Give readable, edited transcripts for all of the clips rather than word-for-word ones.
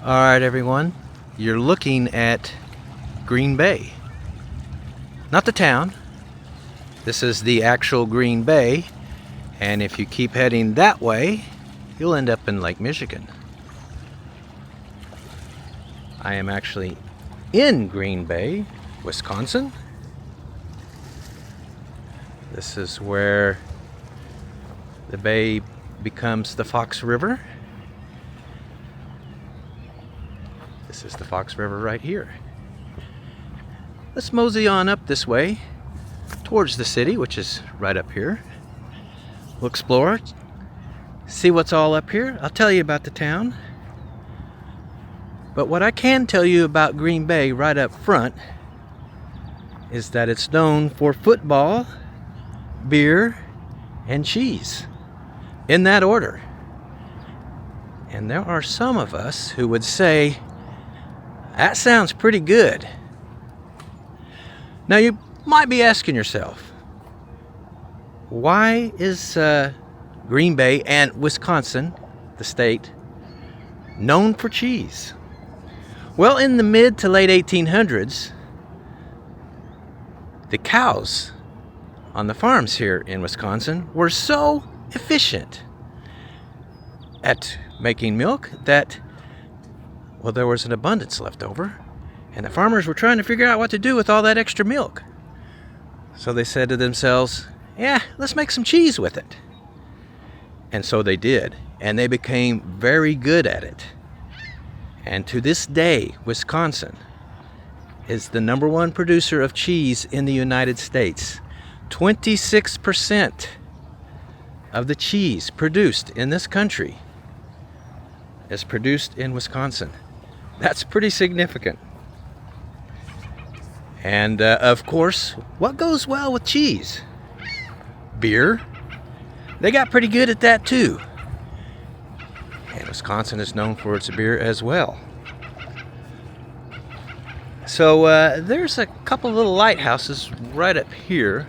Alright everyone, you're looking at Green Bay. Not the town. This is the actual Green Bay, and if you keep heading that way, you'll end up in Lake Michigan. I am actually in Green Bay, Wisconsin. This is where the bay becomes the Fox River. This is the Fox River right here. Let's mosey on up this way towards the city, which is right up here. We'll explore, see what's all up here. I'll tell you about the town. But what I can tell you about Green Bay right up front is that it's known for football, beer, and cheese. In that order. And there are some of us who would say, that sounds pretty good. Now you might be asking yourself, why is Green Bay and Wisconsin, the state, known for cheese? Well, in the mid to late 1800s, the cows on the farms here in Wisconsin were so efficient at making milk that, well, there was an abundance left over, and the farmers were trying to figure out what to do with all that extra milk. So they said to themselves, yeah, let's make some cheese with it. And so they did, and they became very good at it. And to this day, Wisconsin is the #1 producer of cheese in the United States. 26% of the cheese produced in this country is produced in Wisconsin. That's pretty significant. And of course, what goes well with cheese? Beer. They got pretty good at that too. And Wisconsin is known for its beer as well. So there's a couple little lighthouses right up here.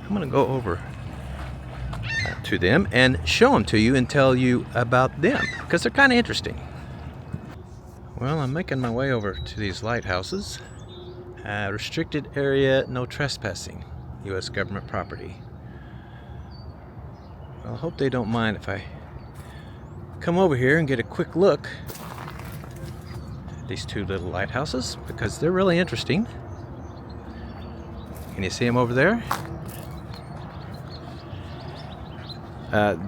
I'm going to go over to them and show them to you and tell you about them, because they're kind of interesting. Well, I'm making my way over to these lighthouses. Restricted area, no trespassing, U.S. government property. Well, I hope they don't mind if I come over here and get a quick look at these two little lighthouses, because they're really interesting. Can you see them over there?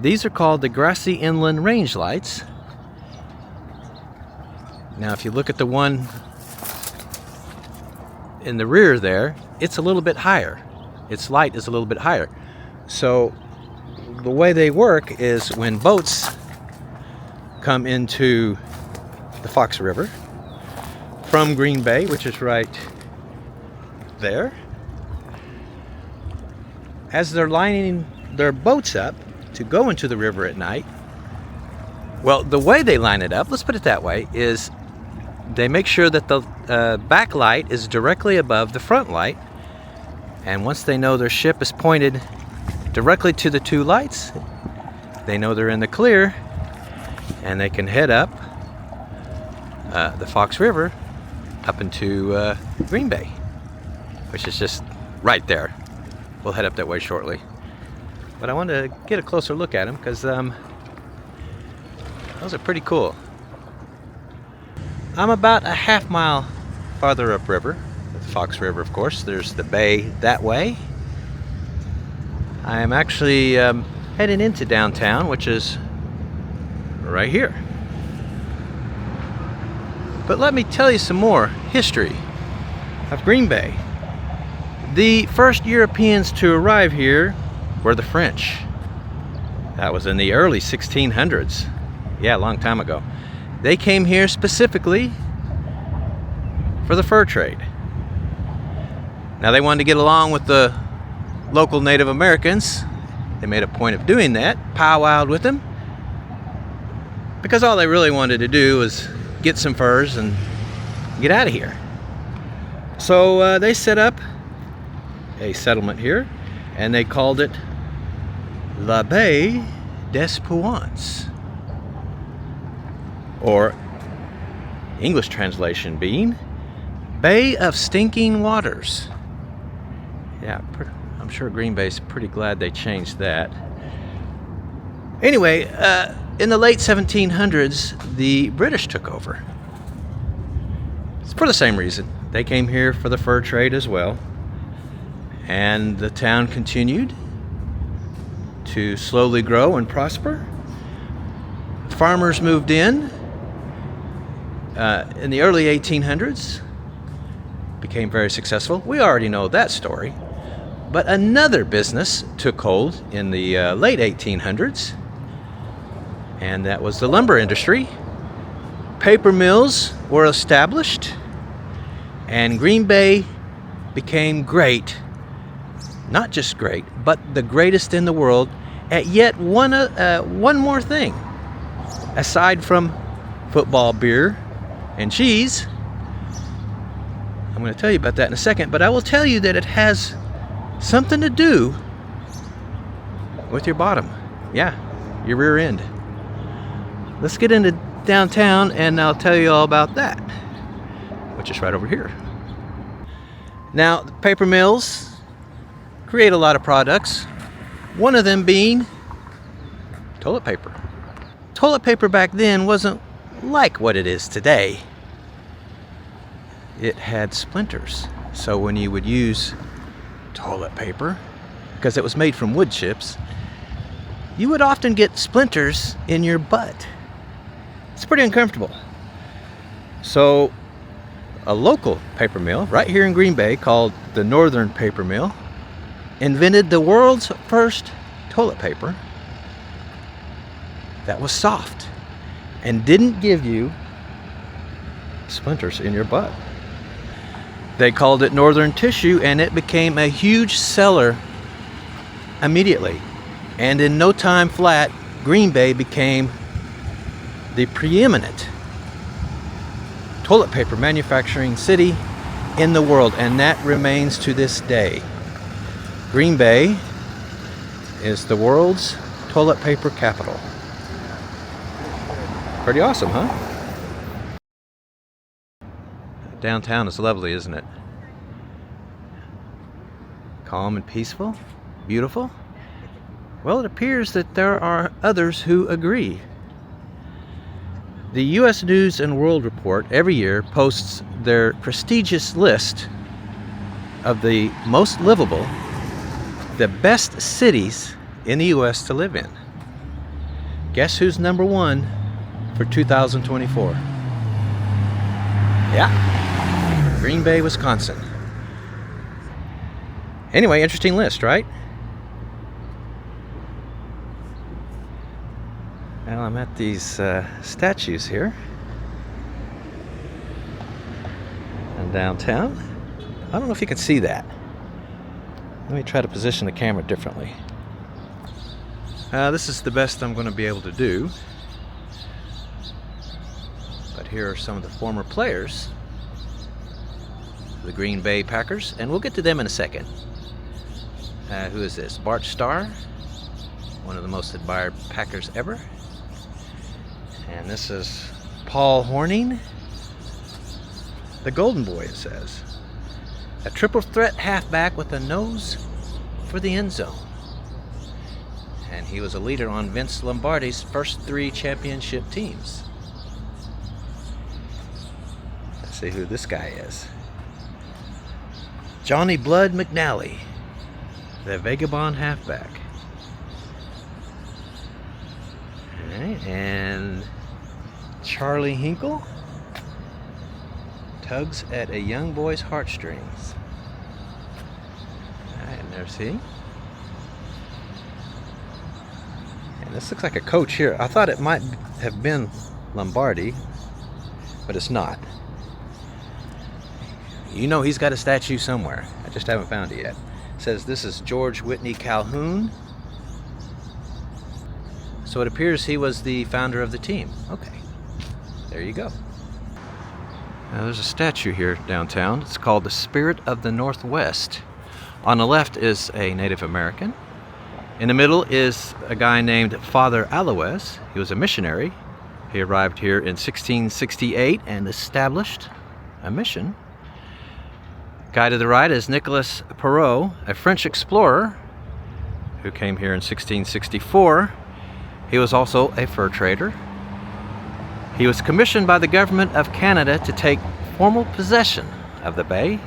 These are called the Grassy Island Range Lights. Now, if you look at the one in the rear there, it's a little bit higher. Its light is a little bit higher. So the way they work is when boats come into the Fox River from Green Bay, which is right there, as they're lining their boats up to go into the river at night, well, the way they line it up, let's put it that way, is they make sure that the back light is directly above the front light, and once they know their ship is pointed directly to the two lights, they know they're in the clear, and they can head up the Fox River up into Green Bay, which is just right there. We'll head up that way shortly. But I wanted to get a closer look at them because those are pretty cool. I'm about a half mile farther upriver, the Fox River, of course. There's the bay that way. I am actually heading into downtown, which is right here. But let me tell you some more history of Green Bay. The first Europeans to arrive here were the French. That was in the early 1600s. Yeah, a long time ago. They came here specifically for the fur trade. Now, they wanted to get along with the local Native Americans. They made a point of doing that, powwowed with them, because all they really wanted to do was get some furs and get out of here. So they set up a settlement here, and they called it La Baie des Puants. or English translation being Bay of Stinking Waters. Yeah, I'm sure Green Bay's pretty glad they changed that. Anyway, in the late 1700s, the British took over. It's for the same reason. They came here for the fur trade as well. And the town continued to slowly grow and prosper. Farmers moved in the early 1800s, became very successful. We already know that story. But another business took hold in the late 1800s, and that was the lumber industry. Paper mills were established, and Green Bay became great. Not just great, but the greatest in the world at yet one more thing. Aside from football, beer, and cheese. I'm going to tell you about that in a second, but I will tell you that it has something to do with your bottom. Yeah, your rear end. Let's get into downtown and I'll tell you all about that, which is right over here. Now, the paper mills create a lot of products, one of them being toilet paper. Toilet paper back then wasn't like what it is today. It had splinters. So when you would use toilet paper, because it was made from wood chips, you would often get splinters in your butt. It's pretty uncomfortable. So a local paper mill right here in Green Bay called the Northern Paper Mill invented the world's first toilet paper that was soft and didn't give you splinters in your butt. They called it Northern Tissue, and it became a huge seller immediately. And in no time flat, Green Bay became the preeminent toilet paper manufacturing city in the world, and that remains to this day. Green Bay is the world's toilet paper capital. Pretty awesome, huh? Downtown is lovely, isn't it? Calm and peaceful, beautiful. Well, it appears that there are others who agree. The U.S. News and World Report every year posts their prestigious list of the most livable, the best cities in the U.S. to live in. Guess who's number one for 2024? Yeah, Green Bay, Wisconsin. Anyway, interesting list, right? Well, I'm at these statues here in downtown. I don't know if you can see that. Let me try to position the camera differently. This is the best I'm going to be able to do. But here are some of the former players of the Green Bay Packers, and we'll get to them in a second. Who is this? Bart Starr, one of the most admired Packers ever. And this is Paul Hornung, the Golden Boy, it says. A triple threat halfback with a nose for the end zone. And he was a leader on Vince Lombardi's first 3 championship teams. Let's see who this guy is. Johnny Blood McNally, the vagabond halfback. All right, and Charlie Hinkle tugs at a young boy's heartstrings. All right, and there's he. And this looks like a coach here. I thought it might have been Lombardi, but it's not. You know he's got a statue somewhere. I just haven't found it yet. It says this is George Whitney Calhoun. So it appears he was the founder of the team. Okay, there you go. Now there's a statue here downtown. It's called the Spirit of the Northwest. On the left is a Native American. In the middle is a guy named Father Aloes. He was a missionary He arrived here in 1668 and established a mission. Guide of the ride is Nicolas Perrault, a French explorer who came here in 1664. He was also a fur trader. He was commissioned by the government of Canada to take formal possession of the bay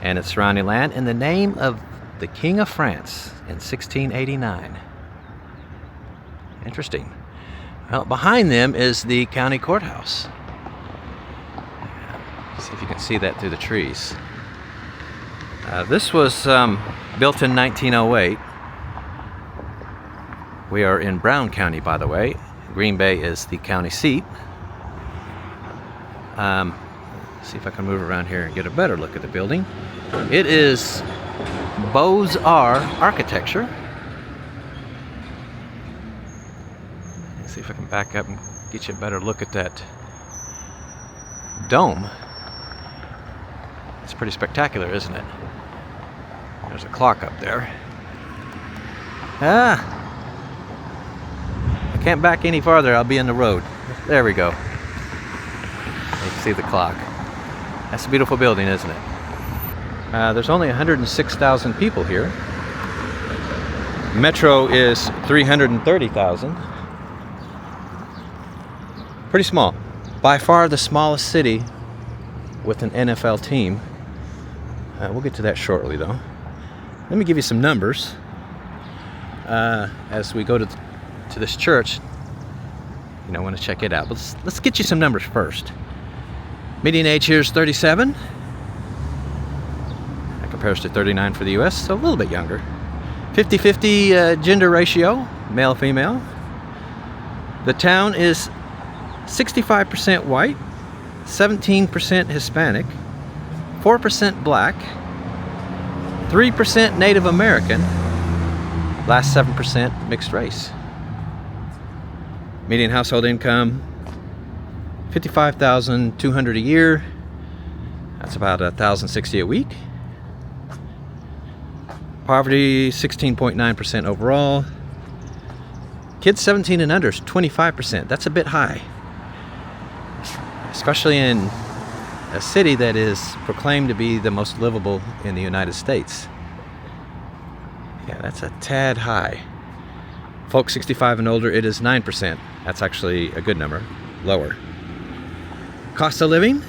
and its surrounding land in the name of the King of France in 1689. Interesting. Well, behind them is the county courthouse. See if you can see that through the trees. This was built in 1908. We are in Brown County, by the way. Green Bay is the county seat. See if I can move around here and get a better look at the building. It is Beaux-Arts architecture. Let's see if I can back up and get you a better look at that dome. It's pretty spectacular, isn't it? There's a clock up there. I can't back any farther, I'll be in the road. There we go. You can see the clock. That's a beautiful building, isn't it? There's only 106,000 people here. Metro is 330,000. Pretty small. By far the smallest city with an NFL team. We'll get to that shortly, though. Let me give you some numbers as we go to this church. You know, I want to check it out. But let's get you some numbers first. Median age here is 37. That compares to 39 for the US, so a little bit younger. 50-50 gender ratio, male-female. The town is 65% white, 17% Hispanic, 4% black, 3% Native American, last 7% mixed race. Median household income, $55,200 a year. That's about $1,060 a week. Poverty, 16.9% overall. Kids 17 and under is 25%. That's a bit high, especially in a city that is proclaimed to be the most livable in the United States. Yeah, that's a tad high. Folks 65 and older, it is 9%. That's actually a good number, lower. Cost of living,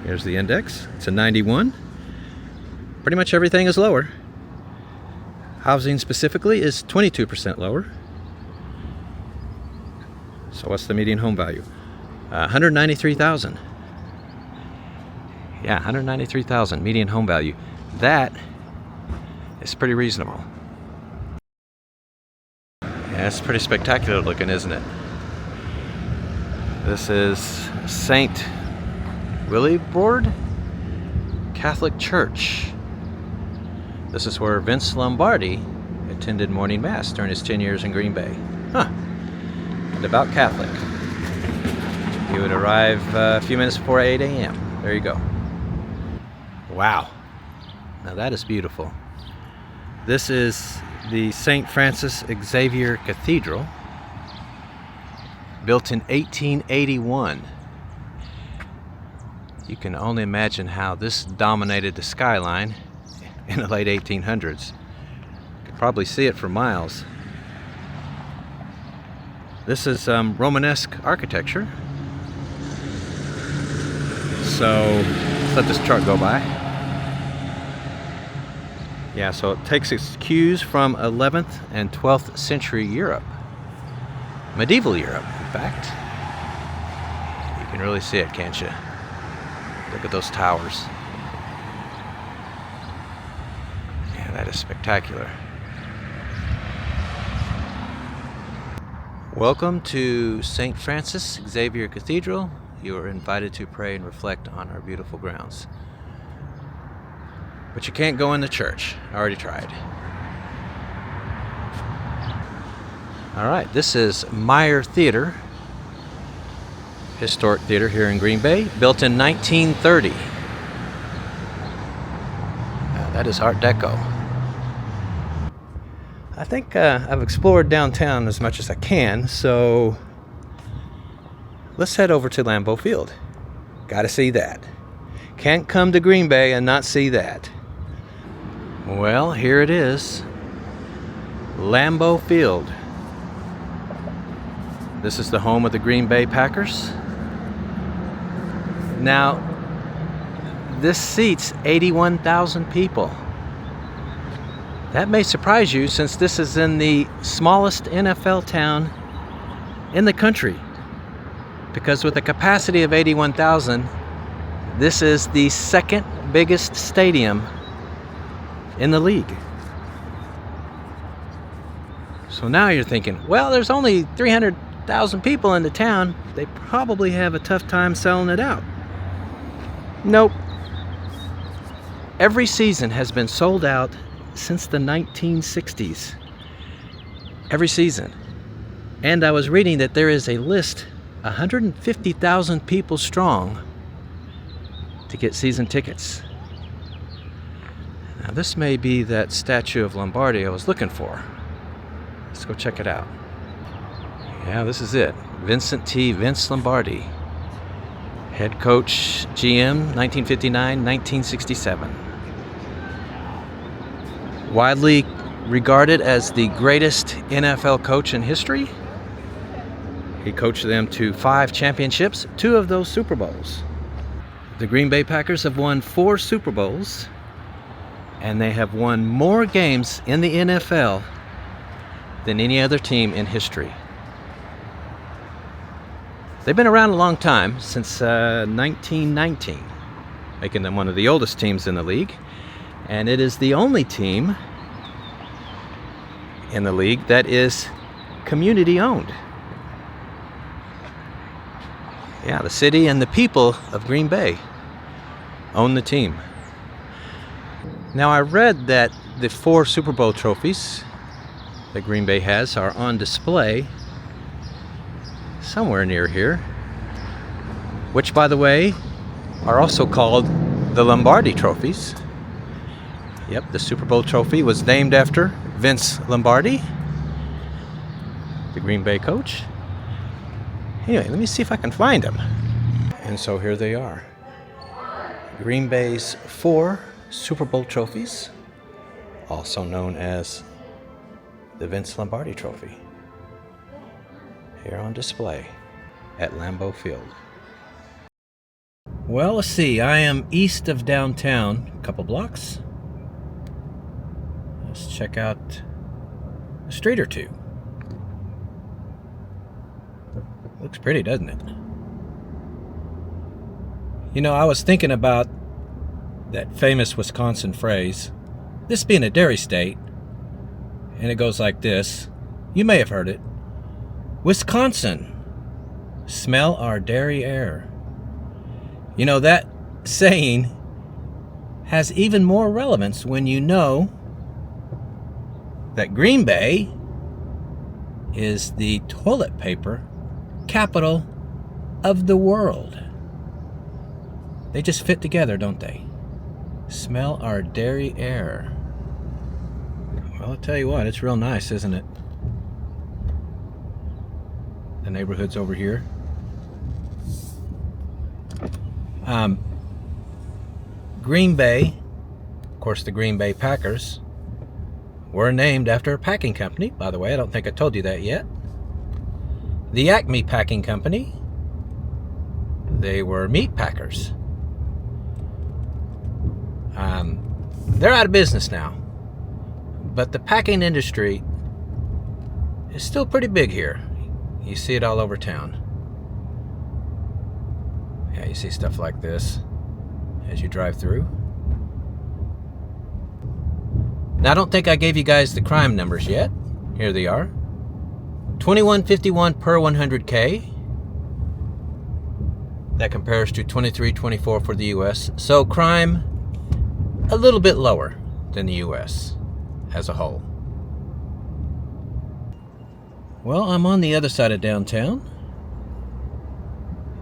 here's the index, it's a 91. Pretty much everything is lower. Housing specifically is 22% lower. So what's the median home value? $193,000. Yeah, $193,000 median home value. That is pretty reasonable. Yeah, it's pretty spectacular looking, isn't it? This is St. Willibrord Catholic Church. This is where Vince Lombardi attended morning mass during his 10 years in Green Bay. Huh. Devout Catholic. He would arrive a few minutes before 8 a.m. There you go. Wow. Now that is beautiful. This is the St. Francis Xavier Cathedral, built in 1881. You can only imagine how this dominated the skyline in the late 1800s. You could probably see it for miles. This is Romanesque architecture. So let's let this truck go by. Yeah, so it takes its cues from 11th and 12th century Europe. Medieval Europe, in fact. You can really see it, can't you? Look at those towers. Yeah, that is spectacular. Welcome to St. Francis Xavier Cathedral. You are invited to pray and reflect on our beautiful grounds. But you can't go in the church. I already tried. All right, this is Meyer Theater, historic theater here in Green Bay, built in 1930. That is Art Deco. I think I've explored downtown as much as I can, so let's head over to Lambeau Field. Gotta see that. Can't come to Green Bay and not see that. Well, here it is. Lambeau Field. This is the home of the Green Bay Packers. Now, this seats 81,000 people. That may surprise you since this is in the smallest NFL town in the country. Because with a capacity of 81,000, this is the second biggest stadium in the league. So now you're thinking, well, there's only 300,000 people in the town. They probably have a tough time selling it out. Nope. Every season has been sold out since the 1960s. Every season. And I was reading that there is a list 150,000 people strong to get season tickets. Now this may be that statue of Lombardi I was looking for. Let's go check it out. Yeah, this is it. Vince Lombardi. Head coach, GM, 1959-1967. Widely regarded as the greatest NFL coach in history. He coached them to 5 championships, 2 of those Super Bowls. The Green Bay Packers have won 4 Super Bowls, and they have won more games in the NFL than any other team in history. They've been around a long time, since 1919, making them one of the oldest teams in the league. And it is the only team in the league that is community owned. Yeah, the city and the people of Green Bay own the team. Now I read that the 4 Super Bowl trophies that Green Bay has are on display somewhere near here, which by the way are also called the Lombardi trophies. Yep, the Super Bowl trophy was named after Vince Lombardi, the Green Bay coach. Anyway, let me see if I can find them. And so here they are. Green Bay's 4 Super Bowl trophies, also known as the Vince Lombardi trophy, here on display at Lambeau Field. Well, let's see. I am east of downtown, a couple blocks. Let's check out a street or two. Looks pretty, doesn't it? You know, I was thinking about that famous Wisconsin phrase, this being a dairy state, and it goes like this. You may have heard it. Wisconsin, smell our dairy air. You know, that saying has even more relevance when you know that Green Bay is the toilet paper capital of the world. They just fit together, don't they? Smell our dairy air. Well, I'll tell you what, it's real nice, isn't it? The neighborhood's over here. Green Bay, of course, the Green Bay Packers were named after a packing company. By the way, I don't think I told you that yet. The Acme Packing Company, they were meat packers. They're out of business now, but the packing industry is still pretty big here. You see it all over town. Yeah, you see stuff like this as you drive through. Now, I don't think I gave you guys the crime numbers yet. Here they are. 2151 per 100K. That compares to 2324 for the U.S. So crime a little bit lower than the U.S. as a whole. Well, I'm on the other side of downtown,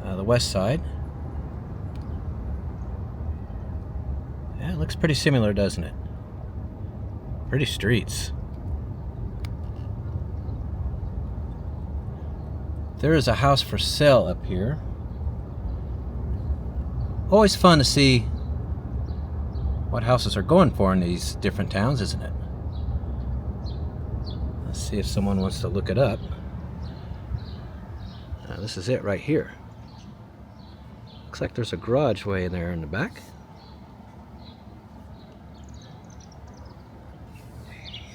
the west side. Yeah, it looks pretty similar, doesn't it? Pretty streets. There is a house for sale up here. Always fun to see what houses are going for in these different towns, isn't it? Let's see if someone wants to look it up. This is it right here. Looks like there's a garage way in there in the back.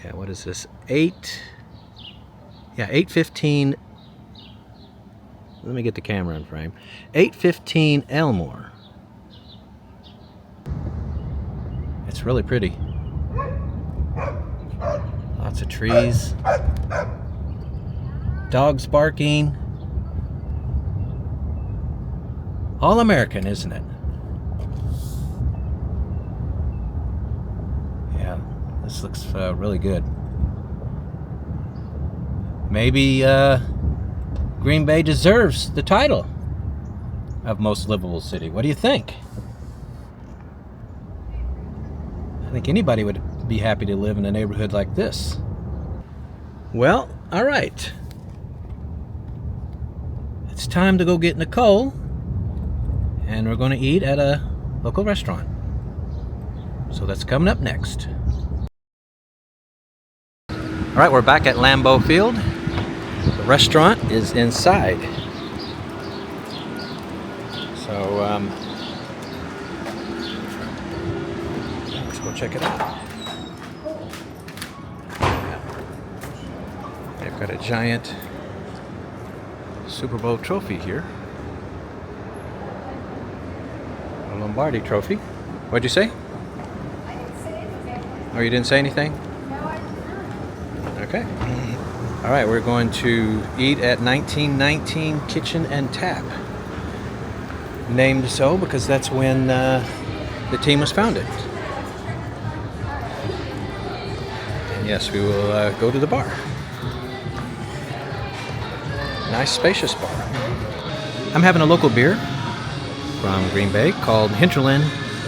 Yeah, what is this? 815. Let me get the camera in frame. 815 Elmore. It's really pretty. Lots of trees. Dogs barking. All American, isn't it? Yeah, this looks really good. Maybe Green Bay deserves the title of most livable city. What do you think? I think anybody would be happy to live in a neighborhood like this. Well, all right. It's time to go get Nicole, and we're going to eat at a local restaurant. So that's coming up next. All right, we're back at Lambeau Field. The restaurant is inside. So let's go check it out. They've got a giant Super Bowl trophy here. A Lombardi trophy. What'd you say? I didn't say anything. Oh, you didn't say anything? No, I didn't. Okay. All right, we're going to eat at 1919 Kitchen and Tap. Named so because that's when the team was founded. And yes, we will go to the bar. Nice, spacious bar. I'm having a local beer from Green Bay called Hinterland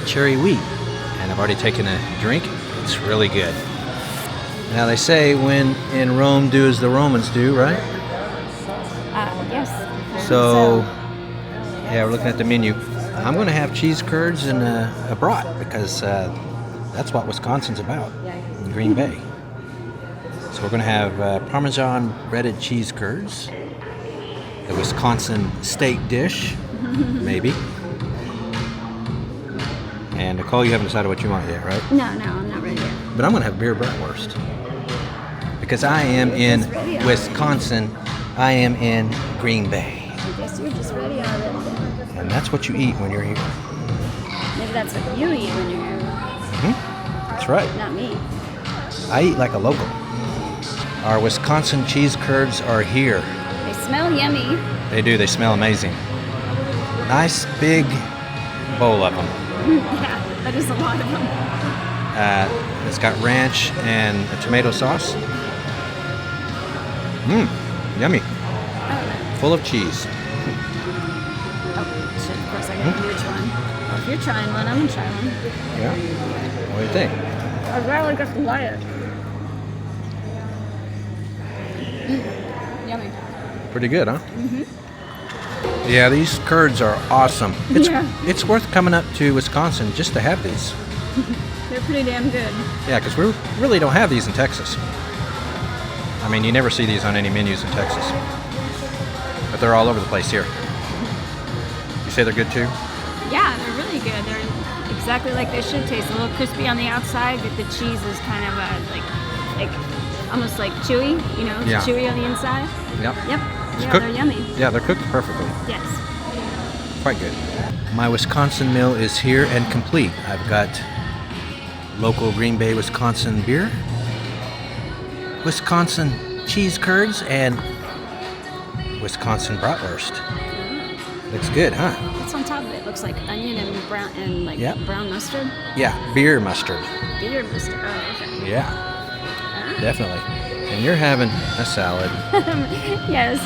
Cherry Wheat, and I've already taken a drink. It's really good. Now they say when in Rome, do as the Romans do, right? Yes. So, yeah, we're looking at the menu. I'm going to have cheese curds and a brat because that's what Wisconsin's about in Green Bay. So we're going to have Parmesan breaded cheese curds, the Wisconsin steak dish, maybe. And Nicole, you haven't decided what you want yet, right? No, I'm not ready yet. But I'm going to have beer bratwurst because I am in Wisconsin. I am in Green Bay. I guess you're just ready already. And that's what you eat when you're here. Maybe that's what you eat when you're here. That's right. Not me. I eat like a local. Our Wisconsin cheese curds are here. They smell yummy. They do. They smell amazing. Nice big bowl of them. Yeah, that is a lot of them. It's got ranch and a tomato sauce. Yummy. Oh, Full of cheese. shit, of course I gotta do which one. Well, if you're trying one, I'm gonna try one. Yeah? What do you think? I'd rather get the light. Yummy. Pretty good, huh? Yeah, these curds are awesome. It's worth coming up to Wisconsin just to have these. They're pretty damn good. Yeah, because we really don't have these in Texas. I mean, you never see these on any menus in Texas. But they're all over the place here. You say they're good too? Yeah, they're really good. They're exactly like they should taste. A little crispy on the outside, but the cheese is kind of like almost like chewy, you know, it's chewy on the inside. Yep. Yep. It's Yeah, cooked. they're yummy. Yeah, they're cooked perfectly. Yes. Quite good. My Wisconsin meal is here and complete. I've got local Green Bay, Wisconsin beer, Wisconsin cheese curds, and Wisconsin bratwurst. Looks good, huh? What's on top of it? Looks like onion and brown brown mustard. Yeah, beer mustard. Beer mustard. Oh, okay. Yeah, definitely. And you're having a salad. Yes,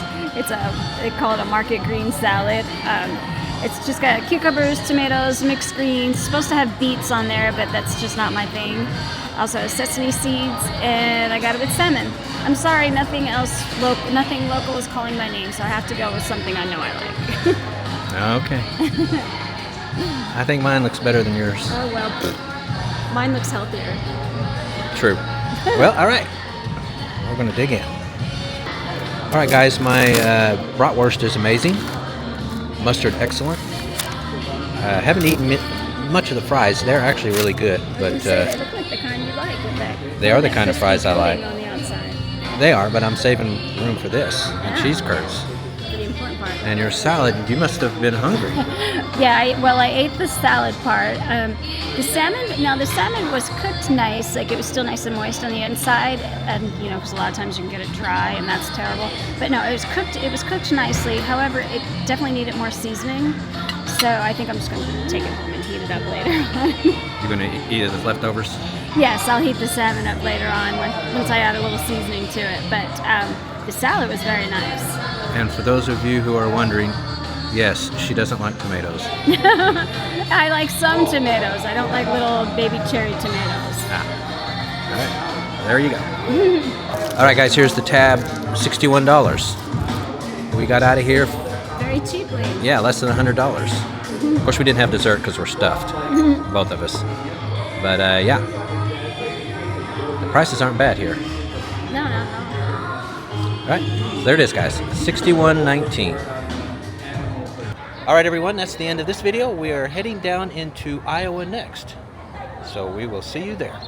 they call it a market green salad. It's just got cucumbers, tomatoes, mixed greens. It's supposed to have beets on there, but that's just not my thing. Also sesame seeds, and I got it with salmon. I'm sorry, nothing local is calling my name, so I have to go with something I know I like. Okay. I think mine looks better than yours. Oh, well, mine looks healthier. True. Well, all right. We're going to dig in. All right, guys, my bratwurst is amazing. Mustard, excellent. Haven't eaten much of the fries. They're actually really good. But they look like the kind you like. They are the kind of fries I like. On the outside. They are, but I'm saving room for this. And cheese curds. The important part. And your salad, you must have been hungry. Yeah, I ate the salad part. The salmon was cooked nice, like it was still nice and moist on the inside, and because a lot of times you can get it dry, and that's terrible. But no, it was cooked nicely. However, it definitely needed more seasoning, so I think I'm just going to take it home and heat it up later on. You're going to eat it as leftovers? Yes, I'll heat the salmon up later on once I add a little seasoning to it. But the salad was very nice. And for those of you who are wondering, yes, she doesn't like tomatoes. I like some tomatoes. I don't like little baby cherry tomatoes. All right, there you go. All right, guys, here's the tab, $61. We got out of here. Very cheaply. Yeah, less than $100. Of course, we didn't have dessert because we're stuffed, both of us. But yeah, the prices aren't bad here. No. All right, so there it is, guys, $61.19. All right, everyone, that's the end of this video. We are heading down into Iowa next, so we will see you there.